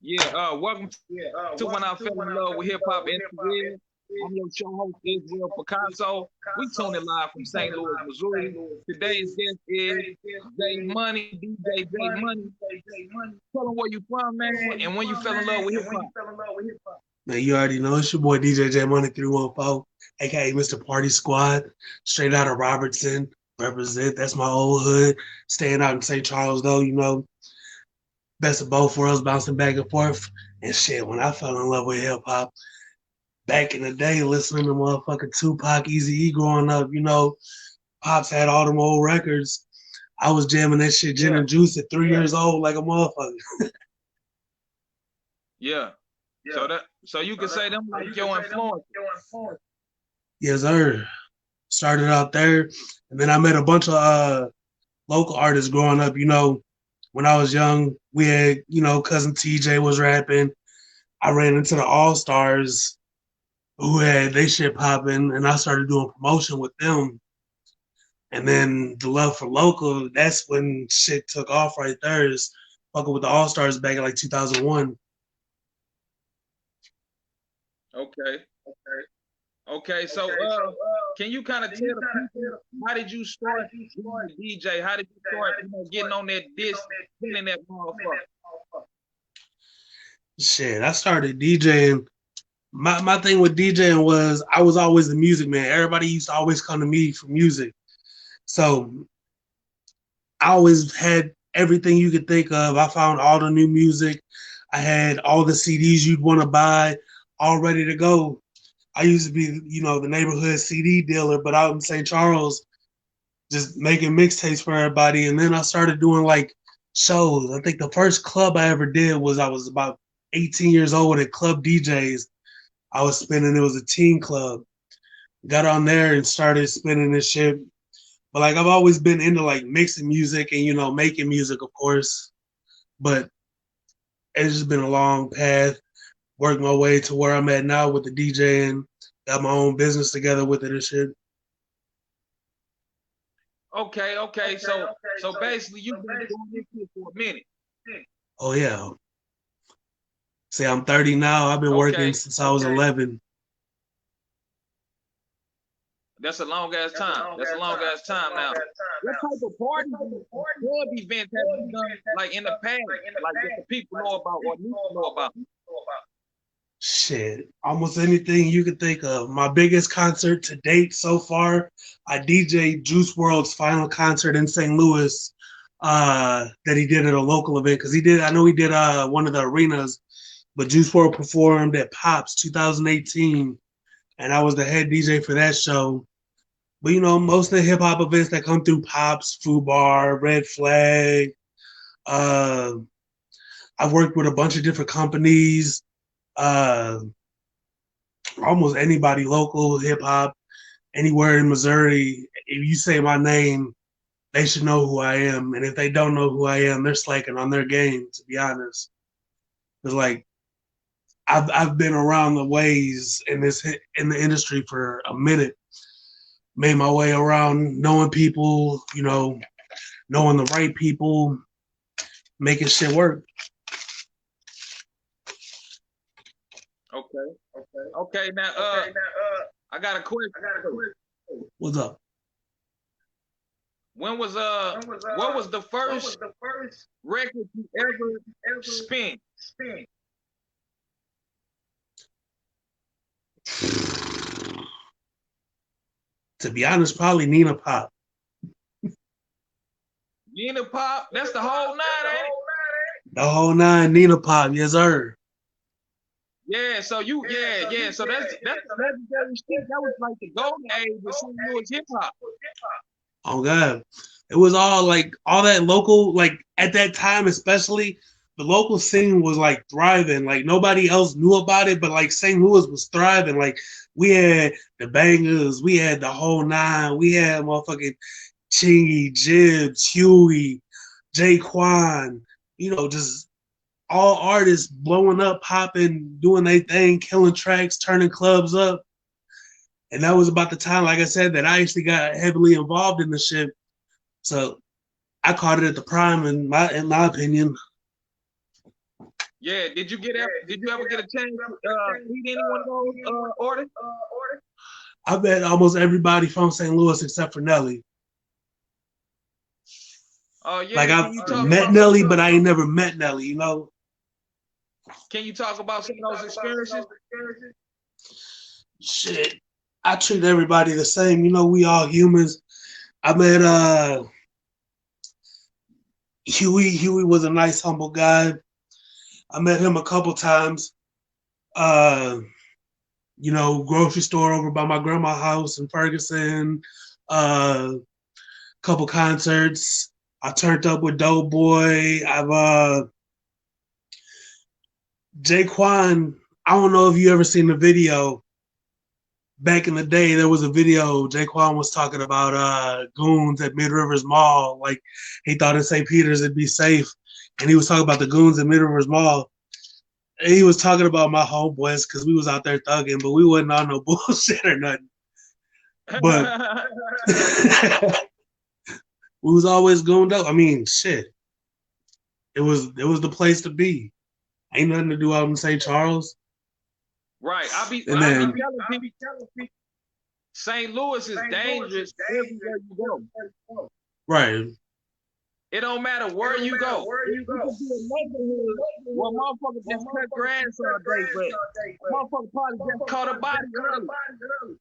Welcome to When I Fell in Love with Hip Hop and Real. I'm your show host, Israel Picasso. We tuning live from St. Louis, Missouri. Today's guest is J Money, DJ J Money. Tell them where you from, man, and when you fell in love with hip hop. Man, you already know it's your boy DJ jmoney314, aka Mr. Party Squad, straight out of Robertson. Represent. That's my old hood. Staying out in St. Charles, though, you know. Best of both worlds, bouncing back and forth. And shit, when I fell in love with hip hop, back in the day, listening to motherfucking Tupac, Eazy-E growing up, you know, Pops had all them old records. I was jamming that shit, gin and juice, at 3 years old, like a motherfucker. So you can say them like your influence. Yes, sir. Started out there, and then I met a bunch of local artists growing up. You know, when I was young, we had, you know, cousin TJ was rapping. I ran into the All Stars who had they shit popping, and I started doing promotion with them. And then the love for local, that's when shit took off right there. Is fucking with the All Stars back in like 2001. Okay. So, can you kind of tell the people, how did you start being a DJ? How did you start, getting on that disc, spinning that motherfucker? Shit, I started DJing. My thing with DJing was I was always the music man. Everybody used to always come to me for music. So I always had everything you could think of. I found all the new music. I had all the CDs you'd want to buy, all ready to go. I used to be, you know, the neighborhood CD dealer, but out in St. Charles, just making mixtapes for everybody. And then I started doing like shows. I think the first club I ever did was I was about 18 years old at Club DJs. I was spinning, it was a teen club. Got on there and started spinning this shit. But like I've always been into like mixing music and, you know, making music, of course. But it's just been a long path. Worked my way to where I'm at now with the DJing, got my own business together with it and shit. Okay. So basically, you've been doing this shit for a minute. Oh yeah. See, I'm 30 now. I've been working since I was 11. That's a long ass time. That's a long ass time now. What type of parties or club events have you done like in the past, like that the people know about or need to know about? Shit, almost anything you could think of. My biggest concert to date so far, I DJ'd Juice WRLD's final concert in St. Louis that he did at a local event. Because I know he did one of the arenas, but Juice WRLD performed at Pops 2018, and I was the head DJ for that show. But, you know, most of the hip-hop events that come through Pops, Foo Bar, Red Flag, I've worked with a bunch of different companies. Almost anybody local hip hop anywhere in Missouri, if you say my name, they should know who I am. And if they don't know who I am, they're slacking on their game, to be honest. Because like I've been around the ways in the industry for a minute, made my way around knowing people, you know, knowing the right people, making shit work. Okay. Now, I got a question. What's up? What was the first record you ever spin? To be honest, probably Nina Pop. Nina Pop? That's the whole nine, ain't it? The whole nine, Nina Pop, yes, sir. Yeah, so so that's legendary shit. That was like the golden age of St. Louis hip hop. Oh God. It was all like all that local, like at that time, especially the local scene was like thriving. Like nobody else knew about it, but like St. Louis was thriving. Like we had the Bangers, we had the whole nine, we had motherfucking Chingy, Jibs, Huey, Jaquan, you know, just all artists blowing up, popping, doing their thing, killing tracks, turning clubs up. And that was about the time, like I said, that I actually got heavily involved in the shit. So I caught it at the prime, in my opinion. Yeah, did you ever get a chance to meet any one of those artists? I met almost everybody from St. Louis except for Nelly. Oh yeah, Like can I've you talk met about Nelly, but I ain't never met Nelly. You know. can you talk about some of those experiences? Shit, I treat everybody the same. You know, we all humans. I met Huey. Huey was a nice, humble guy. I met him a couple times. Uh, you know, grocery store over by my grandma's house in Ferguson. Couple concerts. I turned up with Doughboy. I've Jaquan. I don't know if you ever seen the video. Back in the day, there was a video. Jaquan was talking about goons at Mid Rivers Mall. Like he thought in St. Peter's it'd be safe, and he was talking about the goons at Mid Rivers Mall. And he was talking about my homeboys because we was out there thugging, but we wasn't on no bullshit or nothing. But we was always gooned up. I mean, shit. It was the place to be. Ain't nothing to do out in St. Charles. Right. I be telling people St. Louis is dangerous everywhere you go. Right. It don't matter where you go. You could be a neighborhood where motherfuckers just cut grass all day, but motherfucker probably just caught a body early.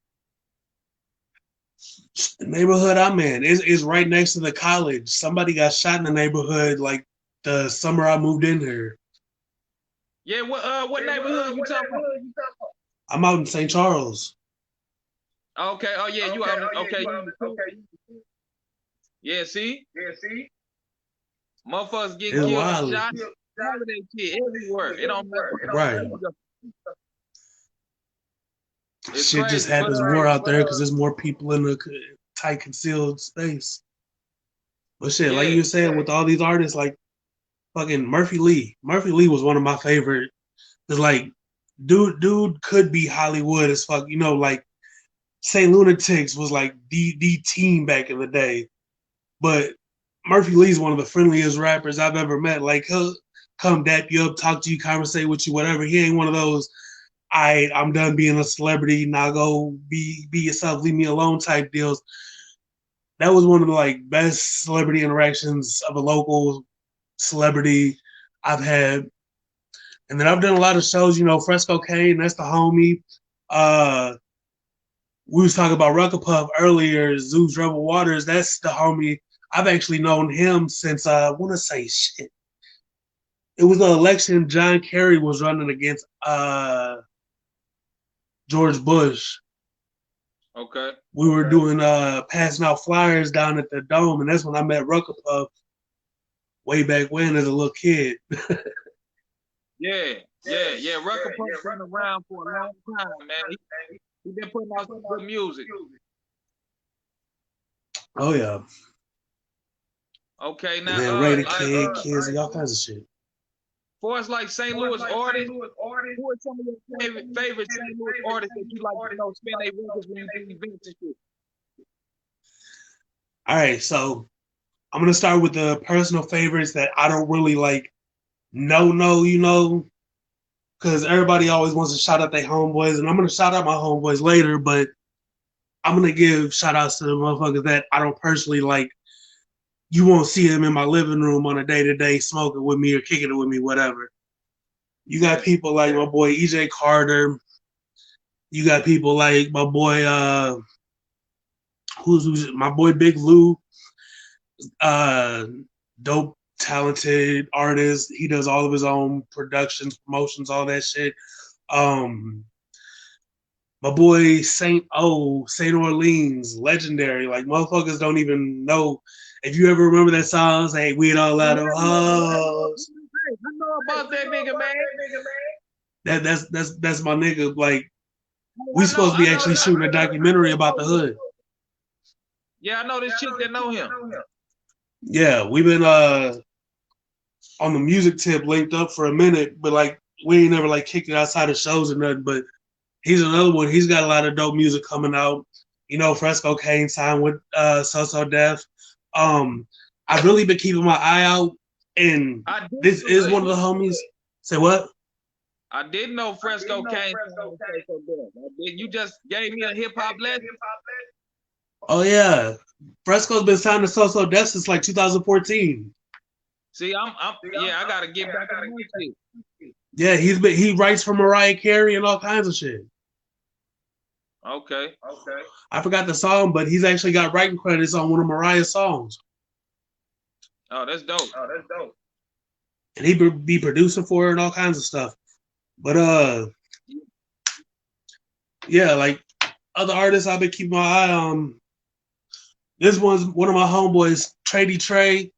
The neighborhood I'm in is right next to the college. Somebody got shot in the neighborhood like the summer I moved in here. Yeah, what neighborhood you talking about? I'm out in St. Charles. Okay. Oh yeah, you out. Okay. Yeah. See. Motherfuckers get killed, and shot, everywhere. It don't matter. Right. It's shit crazy, just happens more out there because there's more people in the tight concealed space. But shit, like you were saying, with all these artists, like fucking Murphy Lee. Murphy Lee was one of my favorite. Cause like, dude could be Hollywood as fuck. You know, like St. Lunatics was like the team back in the day. But Murphy Lee's one of the friendliest rappers I've ever met. Like he'll come dap you up, talk to you, conversate with you, whatever. He ain't one of those, I'm done being a celebrity, now go be yourself, leave me alone type deals. That was one of the like best celebrity interactions of a local celebrity I've had. And then I've done a lot of shows, you know, Fresco Kane, that's the homie. We was talking about Rucker Puff earlier, Zeus Rebel Waters, that's the homie. I've actually known him since I want to say shit. It was the election John Kerry was running against George Bush. Okay. We were doing passing out flyers down at the Dome, and that's when I met Rucker Puff way back when as a little kid. Yeah. Rucker Puff's been around for a long time, man. He been putting out some good music. Oh yeah. Okay, now Ray the Kid, Kids, all kinds of shit. For us, like St. Louis artists, who are some of your favorite St. Louis artists that you like to spend their records when you do events and shit? All right, so I'm gonna start with the personal favorites that I don't really like know, you know, because everybody always wants to shout out their homeboys, and I'm gonna shout out my homeboys later, but I'm gonna give shout outs to the motherfuckers that I don't personally like. You won't see them in my living room on a day-to-day smoking with me or kicking it with me, whatever. You got people like my boy EJ Carter. You got people like my boy, who's my boy Big Lou. Dope, talented artist. He does all of his own productions, promotions, all that shit. My boy St. Orleans, legendary. Like motherfuckers don't even know. If you ever remember that song, say we'd all out of hoes. I know about that nigga, man. That's my nigga. Like we supposed to be actually shooting a documentary about the hood. Yeah, I know this chick that know him. Yeah, we've been on the music tip linked up for a minute, but like we ain't never like kicked it outside of shows or nothing. But he's another one. He's got a lot of dope music coming out. You know, Fresco Kane signed with So Def. I've really been keeping my eye out, and this is one of the homies. Say what? I didn't know Fresco came from So Def. You just gave me a hip hop lesson. Oh yeah, Fresco's been signed to So Def since like 2014. See, I gotta get back on my shit. Yeah, he writes for Mariah Carey and all kinds of shit. Okay. I forgot the song, but he's actually got writing credits on one of Mariah's songs. Oh, that's dope. And he be producing for her and all kinds of stuff. But yeah, like other artists I've been keeping my eye on. This one's one of my homeboys, Trey.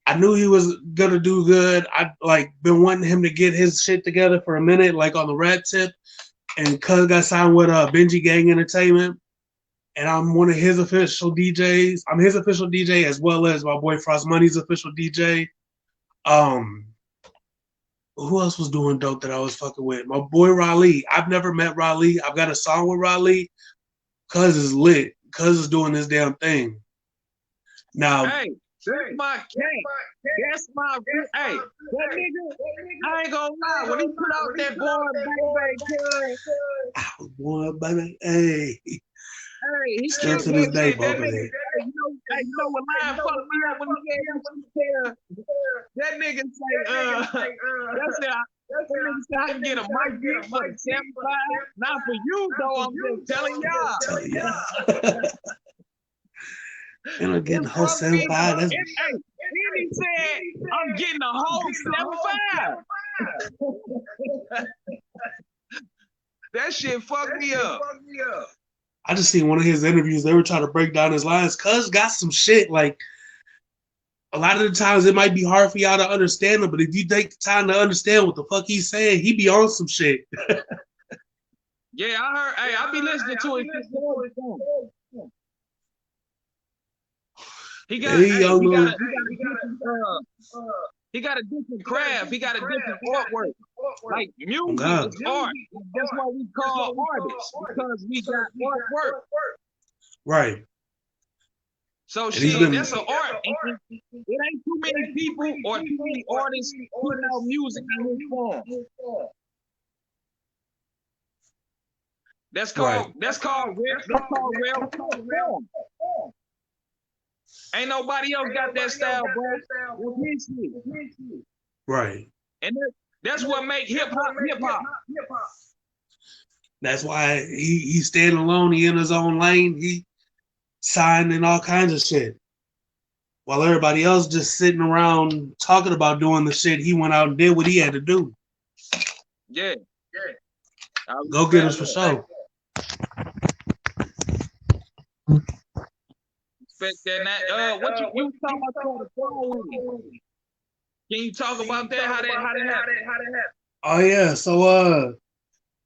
I knew he was gonna do good. I like been wanting him to get his shit together for a minute, like on the rap tip. And Cuz got signed with Benji Gang Entertainment. And I'm one of his official DJs. I'm his official DJ as well as my boy Frost Money's official DJ. Who else was doing dope that I was fucking with? My boy RAHLI. I've never met RAHLI. I've got a song with RAHLI. Cuz is lit. Cuz is doing this damn thing. Now, hey, that's my king. That's my hey. That nigga, I ain't gonna lie. When he put out that boy, baby, hey. Hey, he still to this day, both of it. You know what line fucked me up when he that nigga say, that's it. That nigga say I can get a mic beat for the 75. Not for you though. I'm just telling y'all. And I'm getting the whole 75. And he said, I'm getting a whole 75. That shit fucked me up. I just seen one of his interviews. They were trying to break down his lines. Cuz got some shit. Like, a lot of the times it might be hard for y'all to understand him, but if you take the time to understand what the fuck he's saying, he be on some shit. Yeah, I heard. Hey, I be listening to it. He got a different craft. He got a different artwork. Like music is art. That's why we call artists, because we got artwork. Right. So shit, that's an art. It ain't too many people or too many artists putting out music in this form. That's called real form. Ain't nobody else got that style, bro. Right. And that's what make hip hop. That's why he's standing alone. He in his own lane. He signed and all kinds of shit. While everybody else just sitting around talking about doing the shit, he went out and did what he had to do. Yeah. Go get us for sure. Respect that. What you talking about? Can you talk about that? How that happened? Oh yeah. So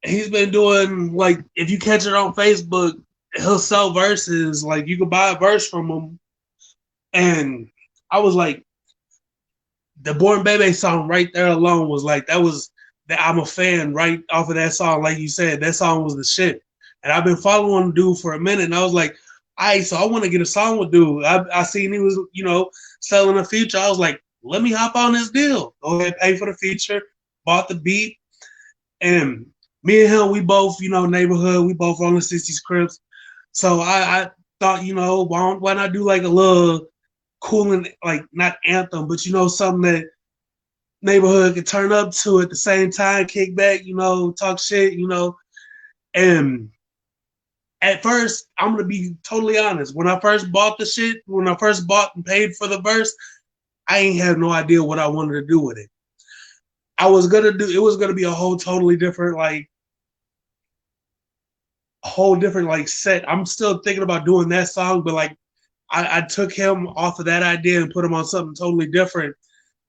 he's been doing, like, if you catch it on Facebook, he'll sell verses. Like, you can buy a verse from him. And I was like, the Born Bebe song right there alone was like, I'm a fan right off of that song. Like you said, that song was the shit. And I've been following dude for a minute, and I was like, so I want to get a song with dude. I seen he was, selling a feature. I was like, let me hop on this deal. Go ahead, pay for the feature, bought the beat. And me and him, we both, neighborhood, we both on the 60s Crips. So I thought, why not do like a little cooling, like not anthem, but something that neighborhood could turn up to at the same time, kick back, talk shit, And at first, I'm gonna be totally honest. When I first bought the shit, when I first bought and paid for the verse, I ain't had no idea what I wanted to do with it. It was gonna be a whole different set. I'm still thinking about doing that song, but like I took him off of that idea and put him on something totally different.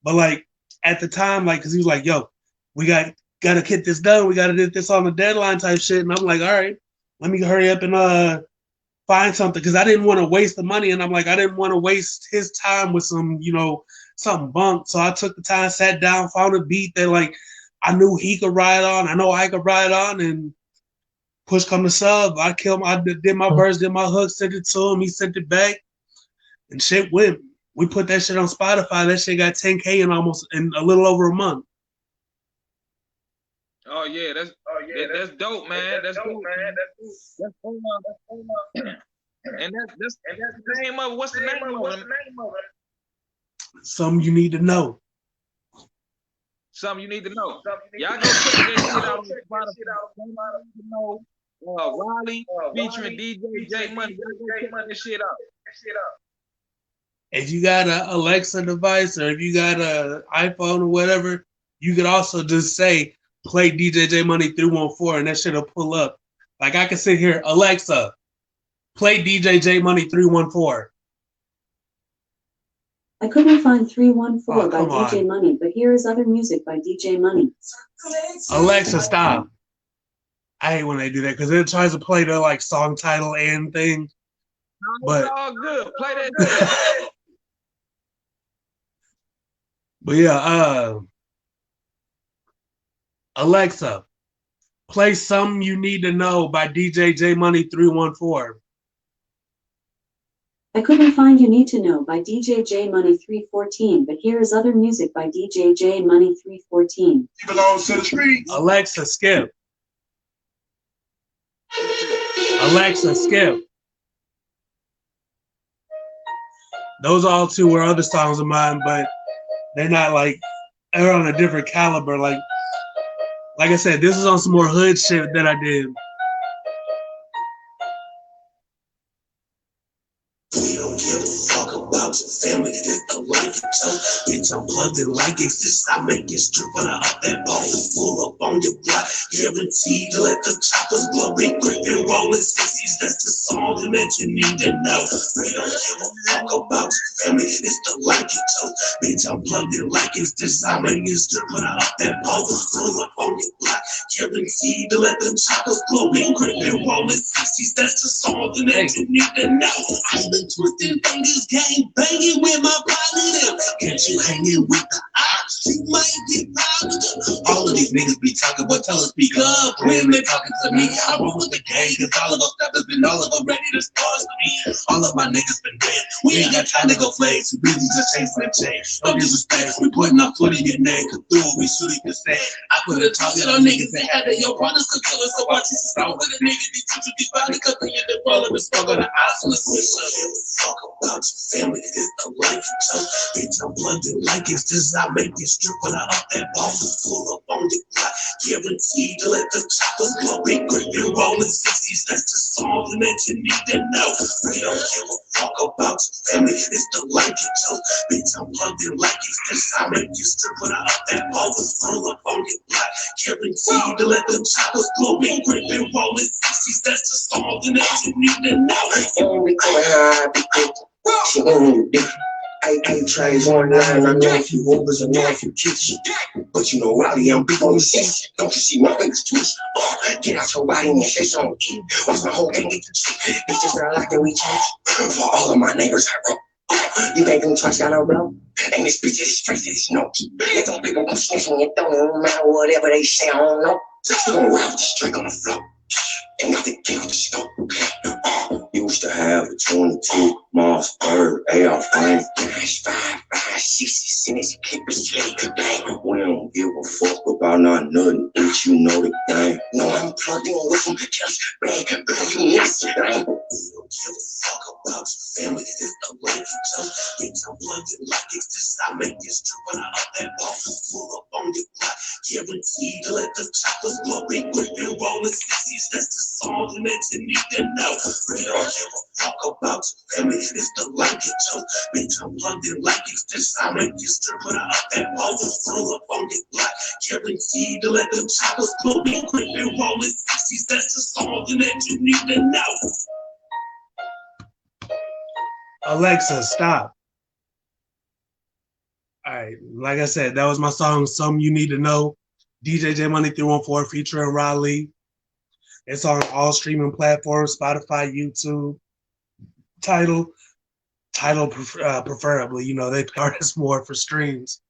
But like at the time, like, cause he was like, yo, we gotta get this done. We gotta get this on the deadline type shit. And I'm like, all right, let me hurry up and find something. Cause I didn't want to waste the money. And I'm like, I didn't want to waste his time with some, something bunk. So I took the time, sat down, found a beat that like I knew he could ride on. I know I could ride on, and push come to sub. I did my verse, did my hook, sent it to him. He sent it back, and shit went. We put that shit on Spotify. That shit got 10K in a little over a month. Oh yeah, that's dope, man. That's dope, man. That's and that's the name of it. What's the name of it? Something you need to know. Something you need to know. Y'all go check that shit out on Spotify. RAHLI featuring DJ J Money. Y'all go check that shit out. If you got an Alexa device or if you got an iPhone or whatever, you could also just say, play DJ J Money 314 and that shit will pull up. Like I can sit here, Alexa, play DJ J Money 314. I couldn't find 314 by DJ Money, but here is other music by DJ Money. Alexa, stop. I hate when they do that because it tries to play the like song title and thing. No, but it's all good. Play that. But yeah, Alexa, play Something You Need to Know by DJ J Money 314. I couldn't find You Need to Know by DJ J Money 314, but here is other music by DJ J Money 314. He belongs to the streets. Alexa, skip. Alexa, skip. Those all two were other songs of mine, but they're not like, they're on a different caliber. Like I said, this is on some more hood shit that I did. We don't give a fuck about your family, this the life you chose. Bitch, I'm plugged in like it's this. I make it strip when I up that ball. Full up on your block, guaranteed to let the choppers blow. Big grip and rolling 60s, that's the song that you need to know. We don't give a fuck about your family, this the life you chose. Bitch, I'm plugged in like it's this. I make it strip when I up that ball. Full up on your block, guaranteed to let the choppers blow. Big grip and rolling 60s, that's the song that you need to know. Twisting fingers, gang banging with my pilot. Can't you hanging with the ops? You might get positive. All of these niggas be talking, but tell us speak up. When they talking to me, I roll with the gang, cause all of us steppers been all of them ready to start to me. All of my niggas been dead. We ain't got time to go play. Too busy just chasing that chain. No disrespect, we putting our foot in your name. Cause through we shooting the same. I put a target on niggas that had that your brothers could kill us. So watch you start with a nigga. These teachers be violent, cause they in the roll of the smoke on the eyes on the switch. Talk about your family, this the life you chose. Bitch, I'm plugged in like it's this. I make it strip when I up that ball. Full up on the block, guaranteed to let the choppers blow. Big grip and rolling 60s, that's the song that you need to know. We don't give a fuck about your family, it's the life you chose. Bitch, I'm plugged in like it's this. I make it strip when I up that ball. Full up on the block, guaranteed to let the choppers blow. Big grip and rolling 60s, that's the song that you need to know. And we coming high, be quick. She on you different. I tries online. I know a few overs, I know a few kicks. But you know, RAHLI, I'm big on the seats. Don't you see my fingers twitch? Get out your body and say something. Watch my whole gang get the trick. Bitches not like that we change. For all of my neighbors, I roll. You think them trucks got no blow? And this bitch is straight as no key. Let them people come snitching and throwing no matter whatever they say, I don't know. You gon' ride with the straight on the floor. And nothing came with the scope. Used to have a 22 Moss Bird AR frame. Dash 5.56 in his clippers. We don't give a fuck about not nothing. Bitch, you know the game. No, I'm plugged in with some just bang, you nuts. We don't give a fuck about your family. This the life you chose. Bitch, I'm plugged in like it's this. I make it strip when I up that ball. Full up on your block, guaranteed to let the choppers blow. Big grip and rolling 60s. That's the song that you need to know. We don't give a fuck about your family. It's the life you chose. Bitch, I'm plugged in like it's this. I make you strip when I up that ball. Full up on your block, guaranteed to let them choppers blow. Big grip and rolling 60s. That's the song that you need to know. Alexa, stop. All right, like I said, that was my song, Something You Need to Know. DJ J Money 314 featuring RAHLI. It's on all streaming platforms, Spotify, YouTube. Title preferably. You know, they pay artists more for streams.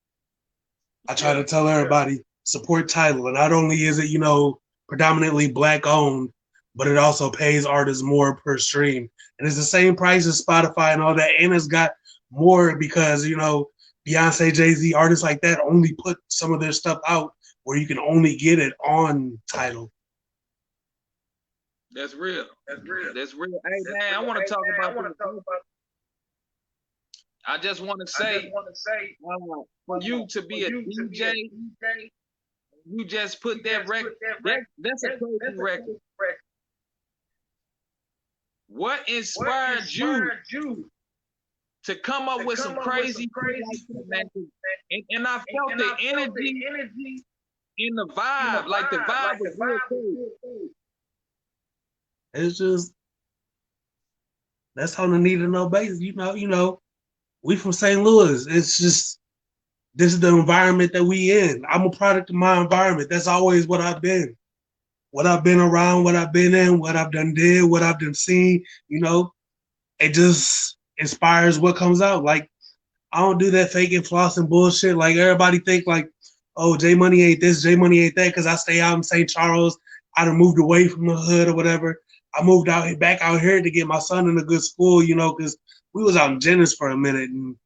I try to tell everybody, support Tidal. And not only is it, you know, predominantly Black owned, but it also pays artists more per stream. And it's the same price as Spotify and all that. And it's got more because, you know, Beyonce, Jay-Z, artists like that only put some of their stuff out where you can only get it on title. That's real. That's real. Hey man, I want to talk about this. I just want to say, for you to be a DJ, you just put that record. That's a crazy record. What inspired you to come up with some crazy man? And I felt the energy in the vibe, like the vibe was real cool. It's just that's on the need to know basis. You know, we from St. Louis. It's just this is the environment that we in. I'm a product of my environment. That's always what I've been. What I've been around, what I've been in, what I've done did, what I've done seen, you know, it just inspires what comes out. Like, I don't do that faking, flossing bullshit. Like, everybody think like, oh, J Money ain't this, J Money ain't that, because I stay out in St. Charles. I done moved away from the hood or whatever. I moved back out here to get my son in a good school, you know, because we was out in Jennings for a minute and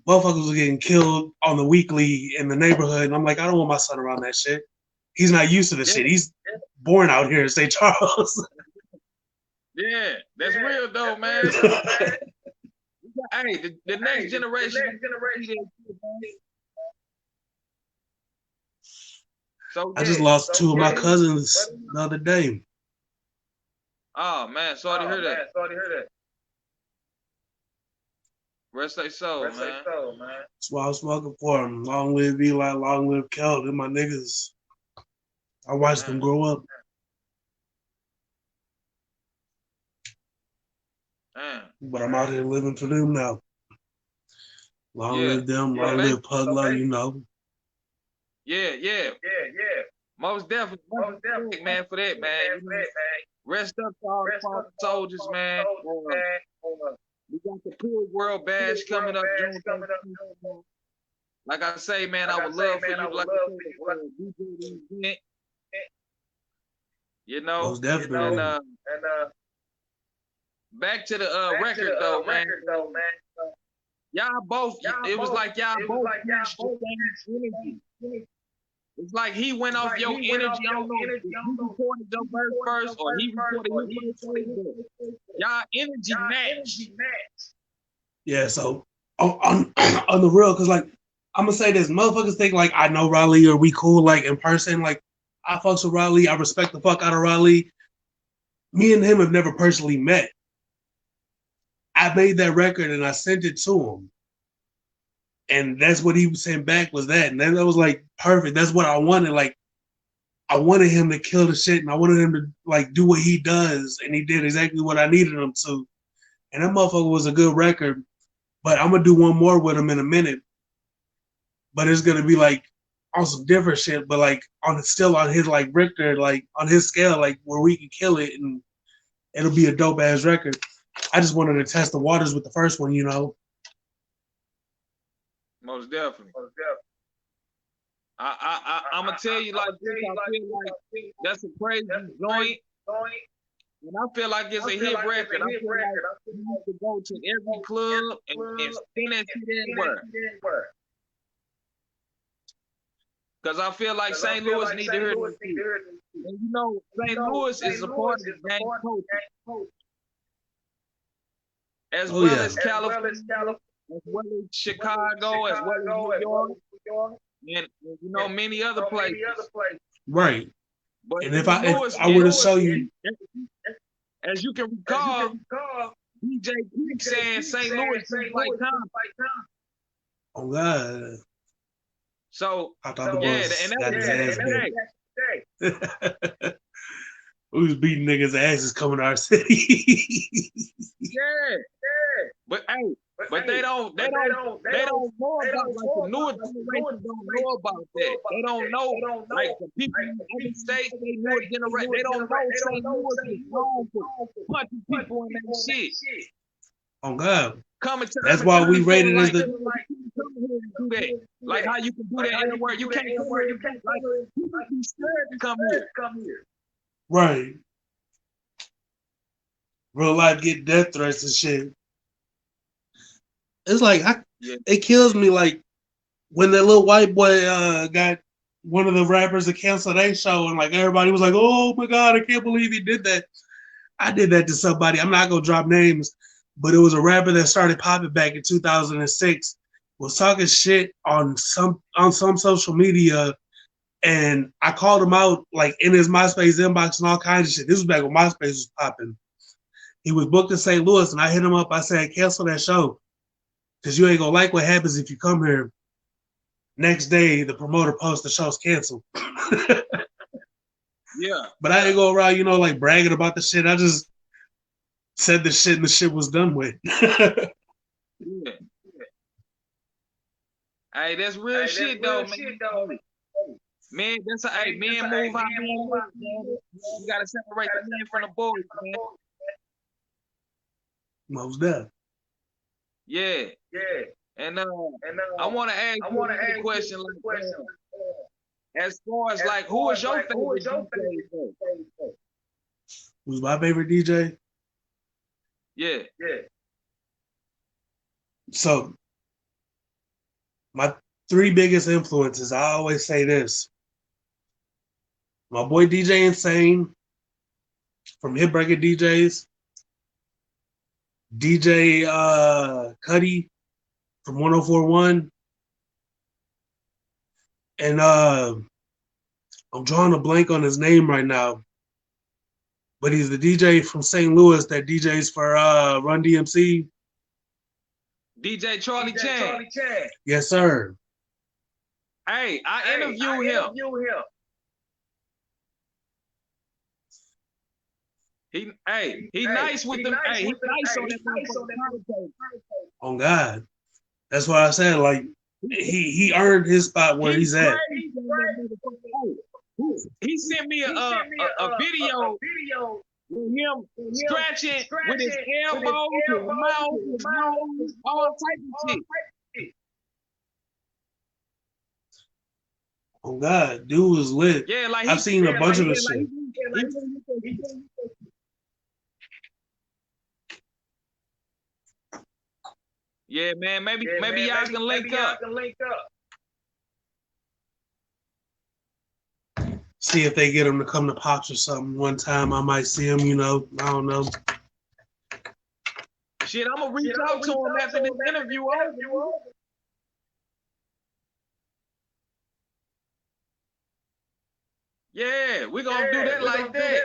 motherfuckers was getting killed on the weekly in the neighborhood. And I'm like, I don't want my son around that shit. He's not used to the shit. He's born out here in St. Charles. Yeah, that's real though, man. Hey, the next generation. So I just lost two of my cousins the other day. Oh man, sorry to hear that. Rest their soul, man. That's why I was smoking for them. Long live Eli, long live Kel. They're my niggas. I watched them grow up. But I'm out here living for them now. Long live them, long live Pugla, you know. Yeah. Most definitely, man, for that, man. Rest up to all the soldiers, man. We got the Pure World Bash coming up June 13th. Like I say, man, I would love for you to DJ event. You know, most definitely. And back to the record though, man. Y'all both, it was like y'all both energy. It's like he went off your energy. I don't know if you recorded your verse first or he recorded his verse. Y'all energy match. Yeah, so on the real, because like I'm gonna say this, motherfuckers think like I know RAHLI or we cool like in person. Like I fucks with RAHLI, I respect the fuck out of RAHLI. Me and him have never personally met. I made that record and I sent it to him. And that's what he sent back was that. And then that was like perfect. That's what I wanted. Like I wanted him to kill the shit and I wanted him to like do what he does. And he did exactly what I needed him to. And that motherfucker was a good record. But I'm gonna do one more with him in a minute. But it's gonna be like on some different shit, but like still on his like Richter, like on his scale, like where we can kill it and it'll be a dope ass record. I just wanted to test the waters with the first one, you know. Most definitely. I'm gonna tell you like this. I feel like that's a crazy joint, and I feel like it's a hit record. I feel like you need to go to every club and spin that shit everywhere. Because I feel like St. Louis need to hear this. And you know, St. Louis is a part of the gang culture. As well as California, as well as Chicago, as well as New York, and you know, many other places. Right. But and if I were to show you, as you can recall, DJ Quick saying St. Louis is like Compton. Oh God. So I thought the boss we was beating niggas' asses coming to our city. Yeah. But hey, but they don't know about like the newer generation don't know about that. They don't know like the people in other states, they newer generation, they don't know St. Louis is known for punching people in that shit. Oh God. That's why we rated as the do that. Like how you can do that anywhere. You can't come here. You can't like you might be scared to come here. Right. Real life get death threats and shit. It's like it kills me like when that little white boy got one of the rappers to cancel their show, and like everybody was like, "Oh my god, I can't believe he did that." I did that to somebody. I'm not gonna drop names, but it was a rapper that started popping back in 2006. Was talking shit on some social media, and I called him out like in his MySpace inbox and all kinds of shit. This was back when MySpace was popping. He was booked in St. Louis, and I hit him up. I said, "Cancel that show, because you ain't gonna like what happens if you come here." Next day, the promoter posts the show's canceled. Yeah. But I didn't go around, like bragging about the shit. I just said the shit and the shit was done with. Yeah. Hey, that's real shit though, man. Man, that's hey, men move out, man. You gotta separate the men from the boys, man. Most deaf. Yeah. And I want to ask you a question, like, as far as like, who is your favorite DJ? Who's my favorite DJ? Yeah. So, my 3 biggest influences, I always say this. My boy DJ Insane from Hitbreaker DJs. DJ Cuddy from 1041. And I'm drawing a blank on his name right now. But he's the DJ from St. Louis that DJs for Run DMC. DJ Charlie Chan. Yes, sir. Hey, I interviewed him. He nice with them. Hey, he nice on that. On God. That's why I said, like, he earned his spot where he's at. He sent me a video with him scratching with his elbows, his mouth, his nose, all type of shit. Oh God, dude was lit. Yeah, like I've seen a bunch of his shit. Yeah, man. Maybe y'all can link up. See if they get him to come to Pops or something. One time I might see him, I don't know. Shit, I'm gonna reach out to him after this interview over. Yeah, we're gonna do that like that.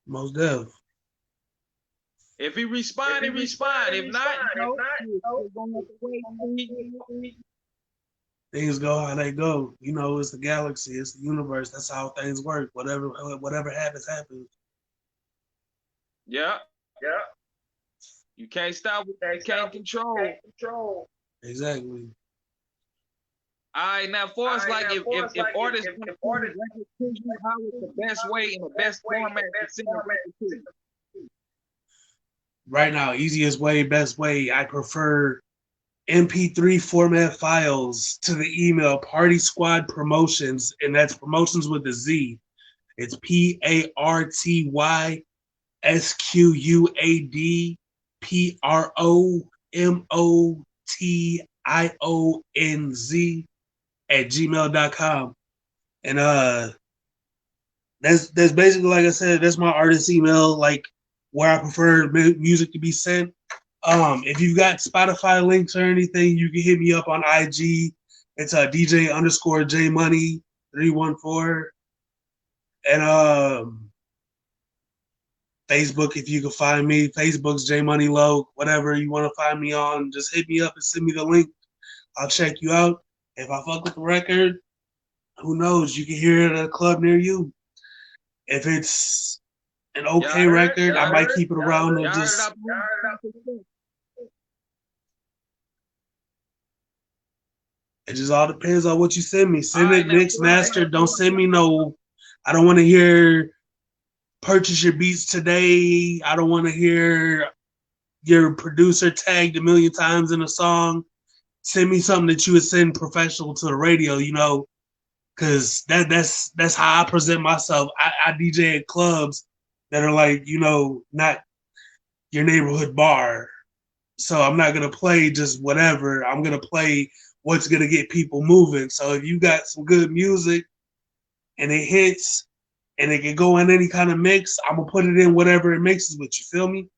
Most definitely. If he respond, he respond. If not, we're gonna have to wait. Things go how they go. It's the galaxy, it's the universe. That's how things work. Whatever happens, happens. Yeah. You can't stop what you can't control. Exactly. All right, now for us, like if artists how is the best way and the best format to send a record to? Right now, easiest way, best way, I prefer MP3 format files to the email Party Squad Promotions, and that's promotions with a Z. It's PARTYSQUADPROMOTIONZ@gmail.com. And that's basically, like I said, that's my artist email, like where I prefer music to be sent. If you've got Spotify links or anything, you can hit me up on IG. It's DJ_jmoney314. And Facebook, if you can find me, Facebook's jmoneylow, whatever you want to find me on, just hit me up and send me the link. I'll check you out. If I fuck with the record, who knows? You can hear it at a club near you. If it's an okay record, I might keep it around and just. It just all depends on what you send me. Send it mixed, mastered. Don't send me no. I don't want to hear purchase your beats today. I don't want to hear your producer tagged a million times in a song. Send me something that you would send professional to the radio, because that's how I present myself. I DJ at clubs that are like, not your neighborhood bar. So I'm not going to play just whatever. I'm going to play what's gonna get people moving. So if you got some good music and it hits and it can go in any kind of mix, I'm gonna put it in whatever it mixes with. You feel me?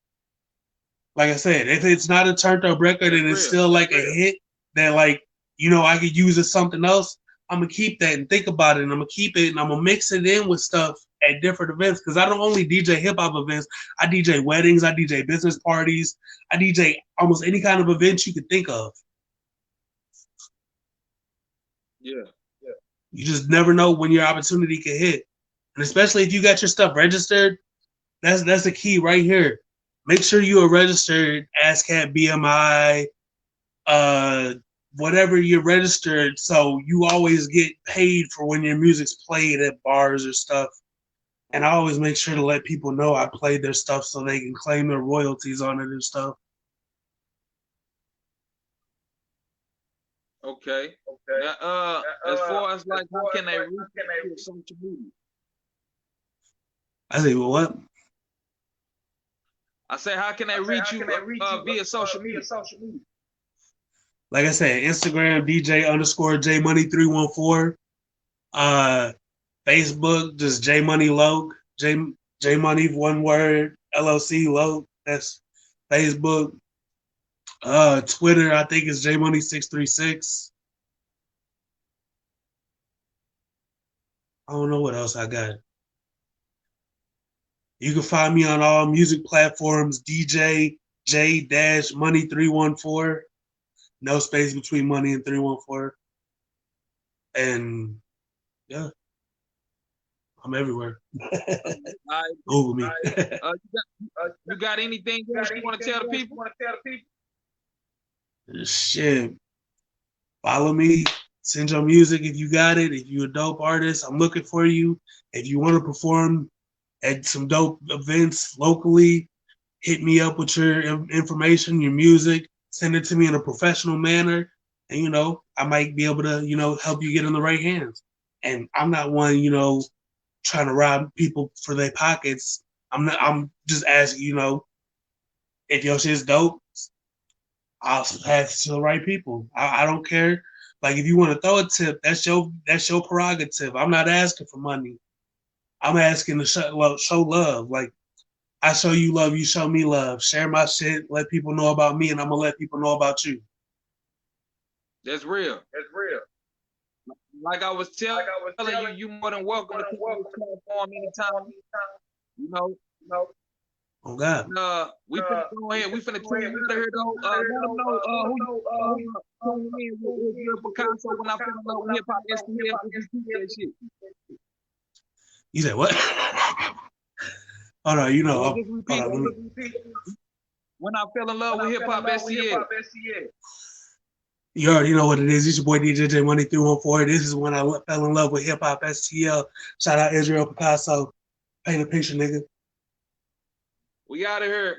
Like I said, if it's not a turned up record and it's still like a hit that like, you know, I could use as something else, I'm gonna keep that and think about it, and I'm gonna keep it and I'm gonna mix it in with stuff at different events, because I don't only DJ hip hop events. I DJ weddings, I DJ business parties, I DJ almost any kind of event you could think of. Yeah. You just never know when your opportunity can hit, and especially if you got your stuff registered, that's the key right here. Make sure you are registered ASCAP, BMI, whatever you're registered, so you always get paid for when your music's played at bars or stuff. And I always make sure to let people know I played their stuff so they can claim their royalties on it and stuff. Okay. Now, as far as like, how can they reach you on social media? I say, well, what? I say, how can they reach you via social media? Like I said, Instagram, DJ_jmoney314. Facebook, just jmoney log. Jmoney, one word, LLC log. That's Facebook. Twitter, I think it's jmoney636. I don't know what else I got. You can find me on all music platforms, DJ J-Money314. No space between money and 314. And yeah, I'm everywhere. Google me. You got anything else you want to tell the people? Shit. Follow me. Send your music if you got it. If you're a dope artist, I'm looking for you. If you want to perform at some dope events locally, hit me up with your information, your music. Send it to me in a professional manner. And, you know, I might be able to, you know, help you get in the right hands. And I'm not one, you know, trying to rob people for their pockets. I'm just asking, you know, if your shit's dope, I'll pass it to the right people. I don't care. Like, if you want to throw a tip, that's your prerogative. I'm not asking for money. I'm asking to show love. Like, I show you love, you show me love. Share my shit, let people know about me, and I'm gonna let people know about you. That's real. Like I was telling you, you more than welcome to come on this platform anytime. You know. Oh God. We finna go ahead. We finna tune in here though. Let them know who tuning in with Picasso when I fell in love with hip hop STL. Just keep that shit. You said what? Hold on, you know. Hold on, when I fell in love with hip hop STL. You already know what it is. It's your boy DJ jmoney314. This is when I fell in love with hip hop STL. Shout out Israel Picasso. Paint a picture, nigga. We out of here.